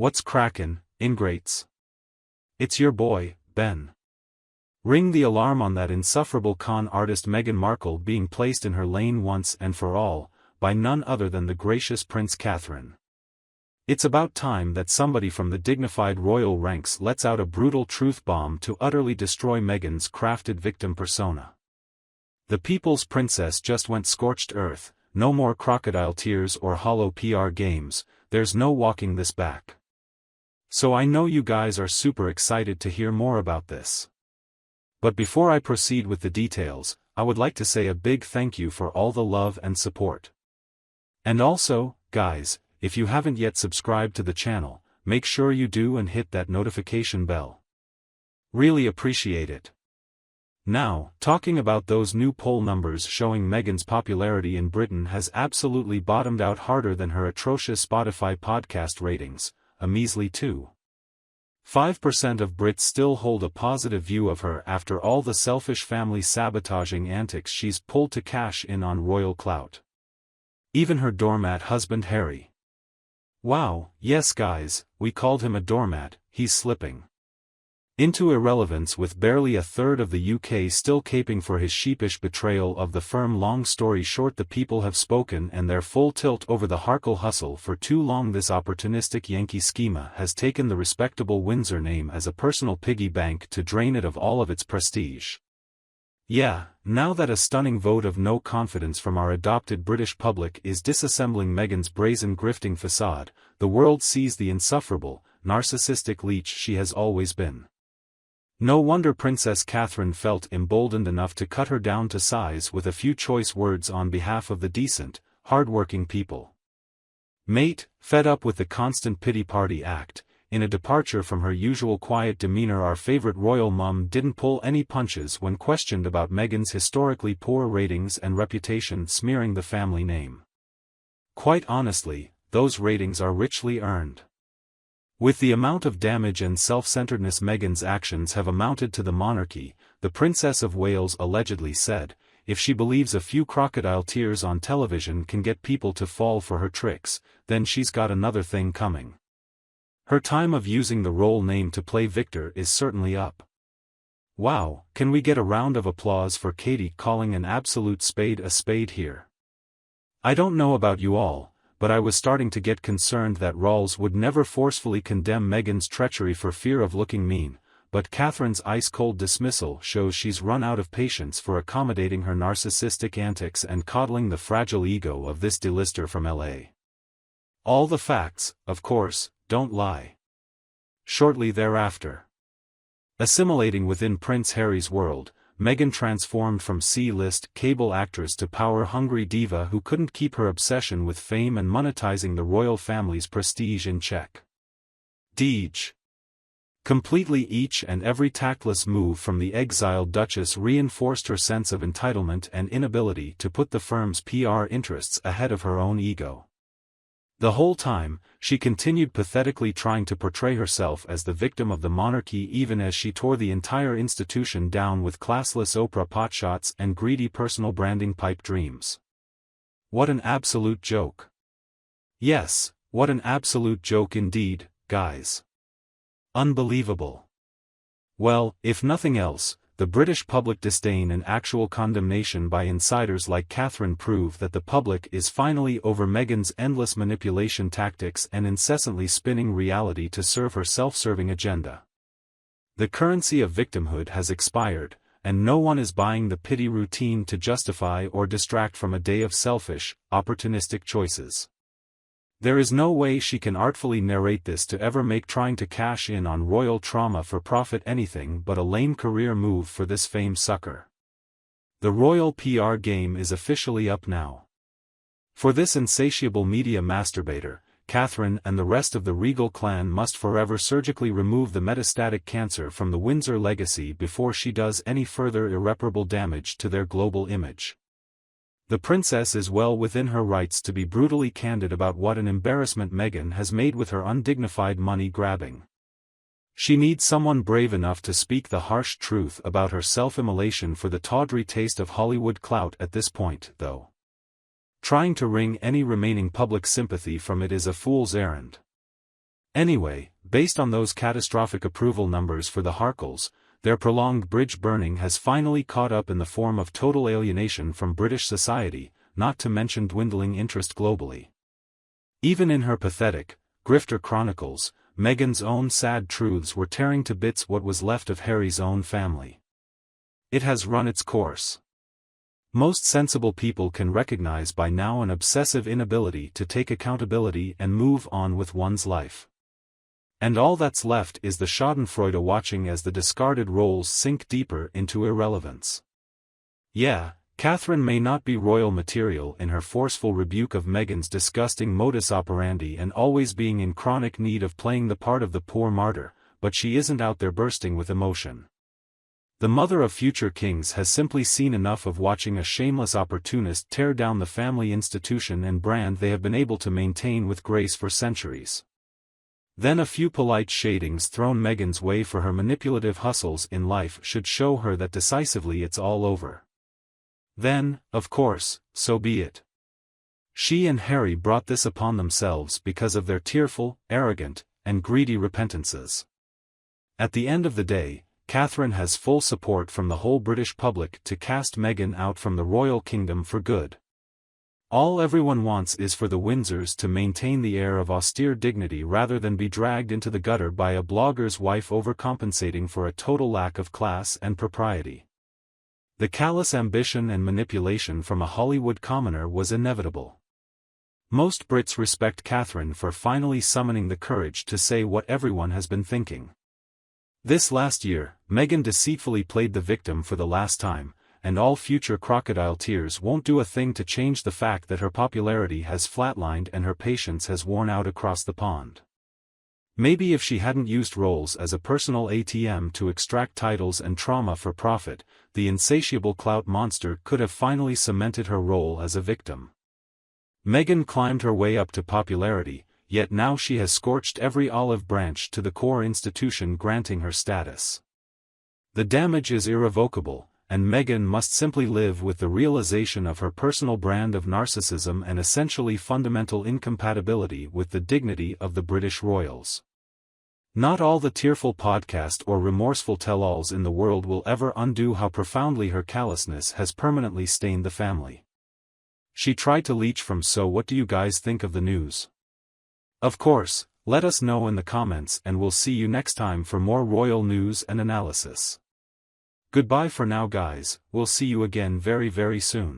What's crackin', ingrates? It's your boy, Ben. Ring the alarm on that insufferable con artist Meghan Markle being placed in her lane once and for all, by none other than the gracious Prince Catherine. It's about time that somebody from the dignified royal ranks lets out a brutal truth bomb to utterly destroy Meghan's crafted victim persona. The people's princess just went scorched earth, no more crocodile tears or hollow PR games, there's no walking this back. So I know you guys are super excited to hear more about this. But before I proceed with the details, I would like to say a big thank you for all the love and support. And also, guys, if you haven't yet subscribed to the channel, make sure you do and hit that notification bell. Really appreciate it. Now, talking about those new poll numbers showing Meghan's popularity in Britain has absolutely bottomed out harder than her atrocious Spotify podcast ratings, a measly 2.5% of Brits still hold a positive view of her after all the selfish family sabotaging antics she's pulled to cash in on royal clout. Even her doormat husband Harry. Wow, yes guys, we called him a doormat, he's slipping into irrelevance with barely a third of the UK still caping for his sheepish betrayal of the firm. Long story short, the people have spoken and their full tilt over the Harkle hustle for too long. This opportunistic Yankee schema has taken the respectable Windsor name as a personal piggy bank to drain it of all of its prestige. Yeah, now that a stunning vote of no confidence from our adopted British public is disassembling Meghan's brazen grifting facade, the world sees the insufferable, narcissistic leech she has always been. No wonder Princess Catherine felt emboldened enough to cut her down to size with a few choice words on behalf of the decent, hard-working people. Mate, fed up with the constant pity party act, in a departure from her usual quiet demeanor, our favorite royal mum didn't pull any punches when questioned about Meghan's historically poor ratings and reputation smearing the family name. Quite honestly, those ratings are richly earned. With the amount of damage and self-centeredness Meghan's actions have amounted to the monarchy, the Princess of Wales allegedly said, if she believes a few crocodile tears on television can get people to fall for her tricks, then she's got another thing coming. Her time of using the role name to play victor is certainly up. Wow, can we get a round of applause for Katie calling an absolute spade a spade here? I don't know about you all, but I was starting to get concerned that Rawls would never forcefully condemn Meghan's treachery for fear of looking mean, but Catherine's ice-cold dismissal shows she's run out of patience for accommodating her narcissistic antics and coddling the fragile ego of this delister from LA. All the facts, of course, don't lie. Shortly thereafter, assimilating within Prince Harry's world, Meghan transformed from C-list cable actress to power-hungry diva who couldn't keep her obsession with fame and monetizing the royal family's prestige in check. Deej. Completely each and every tactless move from the exiled Duchess reinforced her sense of entitlement and inability to put the firm's PR interests ahead of her own ego. The whole time, she continued pathetically trying to portray herself as the victim of the monarchy, even as she tore the entire institution down with classless Oprah potshots and greedy personal branding pipe dreams. What an absolute joke. Yes, what an absolute joke indeed, guys. Unbelievable. Well, if nothing else, the British public disdain and actual condemnation by insiders like Catherine prove that the public is finally over Meghan's endless manipulation tactics and incessantly spinning reality to serve her self-serving agenda. The currency of victimhood has expired, and no one is buying the pity routine to justify or distract from a day of selfish, opportunistic choices. There is no way she can artfully narrate this to ever make trying to cash in on royal trauma for profit anything but a lame career move for this famed sucker. The royal PR game is officially up now. For this insatiable media masturbator, Catherine and the rest of the regal clan must forever surgically remove the metastatic cancer from the Windsor legacy before she does any further irreparable damage to their global image. The princess is well within her rights to be brutally candid about what an embarrassment Meghan has made with her undignified money grabbing. She needs someone brave enough to speak the harsh truth about her self-immolation for the tawdry taste of Hollywood clout at this point, though. Trying to wring any remaining public sympathy from it is a fool's errand. Anyway, based on those catastrophic approval numbers for the Harkles, their prolonged bridge burning has finally caught up in the form of total alienation from British society, not to mention dwindling interest globally. Even in her pathetic, grifter chronicles, Meghan's own sad truths were tearing to bits what was left of Harry's own family. It has run its course. Most sensible people can recognize by now an obsessive inability to take accountability and move on with one's life. And all that's left is the schadenfreude watching as the discarded roles sink deeper into irrelevance. Yeah, Catherine may not be royal material in her forceful rebuke of Meghan's disgusting modus operandi and always being in chronic need of playing the part of the poor martyr, but she isn't out there bursting with emotion. The mother of future kings has simply seen enough of watching a shameless opportunist tear down the family institution and brand they have been able to maintain with grace for centuries. Then a few polite shadings thrown Meghan's way for her manipulative hustles in life should show her that decisively it's all over. Then, of course, so be it. She and Harry brought this upon themselves because of their tearful, arrogant, and greedy repentances. At the end of the day, Catherine has full support from the whole British public to cast Meghan out from the royal kingdom for good. All everyone wants is for the Windsors to maintain the air of austere dignity rather than be dragged into the gutter by a blogger's wife overcompensating for a total lack of class and propriety. The callous ambition and manipulation from a Hollywood commoner was inevitable. Most Brits respect Catherine for finally summoning the courage to say what everyone has been thinking. This last year, Meghan deceitfully played the victim for the last time, and all future crocodile tears won't do a thing to change the fact that her popularity has flatlined and her patience has worn out across the pond. Maybe if she hadn't used roles as a personal ATM to extract titles and trauma for profit, the insatiable clout monster could have finally cemented her role as a victim. Meghan climbed her way up to popularity, yet now she has scorched every olive branch to the core institution granting her status. The damage is irrevocable, and Meghan must simply live with the realization of her personal brand of narcissism and essentially fundamental incompatibility with the dignity of the British royals. Not all the tearful podcast or remorseful tell-alls in the world will ever undo how profoundly her callousness has permanently stained the family. She tried to leech from So what do you guys think of the news? Of course, let us know in the comments and we'll see you next time for more royal news and analysis. Goodbye for now guys, we'll see you again very soon.